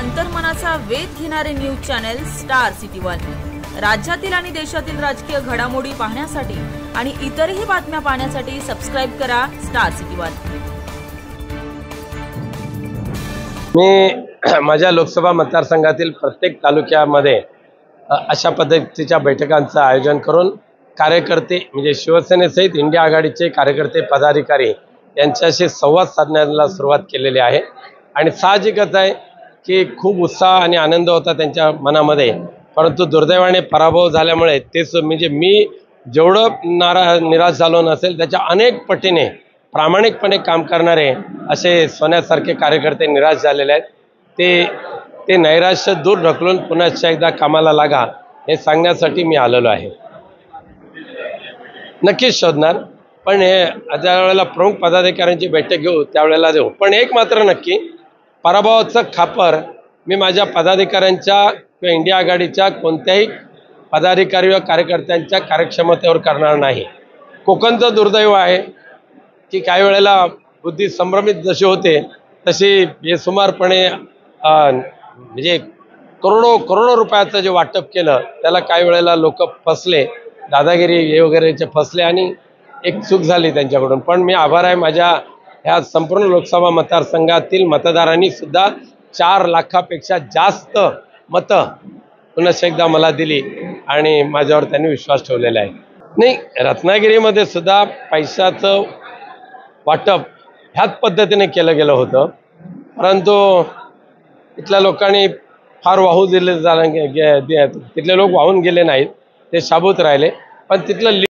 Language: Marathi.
अंतर्मनाचा वेध घेणारे news channel star city one. राज्यातील आणि देशातील राजकीय घडामोडी पाहण्यासाठी आणि इतरही बातम्या पाहण्यासाठी सबस्क्राइब करा स्टार सिटी वन। मी माझ्या लोकसभा मतदारसंघातील प्रत्येक तालुक्यामध्ये अशा पद्धतीच्या बैठकांचं आयोजन करून कार्यकर्ते म्हणजे शिवसेनेसहित इंडिया आघाडीचे कार्यकर्ते पदाधिकारी यांच्याशी संवाद साधण्याला सुरुवात केलेली आहे आणि साहजिकच आहे की खूप उत्साह आणि आनंद होता त्यांच्या मनामध्ये, परंतु दुर्दैवाने पराभव झाल्यामुळे तेच म्हणजे मी जेवढं निराश झालो नसेल त्याच्या अनेक पटीने प्रामाणिकपणे काम करणारे असे सोन्यासारखे कार्यकर्ते निराश झालेले आहेत। ते नैराश्य दूर ढकलून पुन्हा एकदा कामाला लागा हे सांगण्यासाठी मी आलेलो आहे। नक्कीच शोधणार, पण हे ज्या वेळेला प्रमुख पदाधिकाऱ्यांची बैठक घेऊ त्यावेळेला देऊ। पण एक मात्र नक्की, पराभवाचं खापर मी माझ्या पदाधिकाऱ्यांच्या किंवा इंडिया आघाडीच्या कोणत्याही पदाधिकारी व कार्यकर्त्यांच्या कार्यक्षमतेवर करणार नाही। कोकणचं दुर्दैव आहे की काही वेळेला बुद्धी संभ्रमित जशी होते तशी बेसुमारपणे म्हणजे करोडो रुपयाचं जे वाटप केलं त्याला काही वेळेला लोक फसले, दादागिरी हे वगैरेचे फसले आणि एक चूक झाली त्यांच्याकडून। पण मी आभार आहे माझ्या ह्या संपूर्ण लोकसभा मतदारसंघातील मतदारांनी सुद्धा 4 लाखापेक्षा जास्त मतं पुन्हा एकदा मला दिली आणि माझ्यावर त्यांनी विश्वास ठेवलेला आहे। नाही, रत्नागिरीमध्ये सुद्धा पैशाचं वाटप ह्याच पद्धतीने केलं गेलं होतं, परंतु इथल्या लोकांनी फार वाहू दिले तिथले लोक वाहून गेले नाहीत, ते शाबूत राहिले। पण तिथलं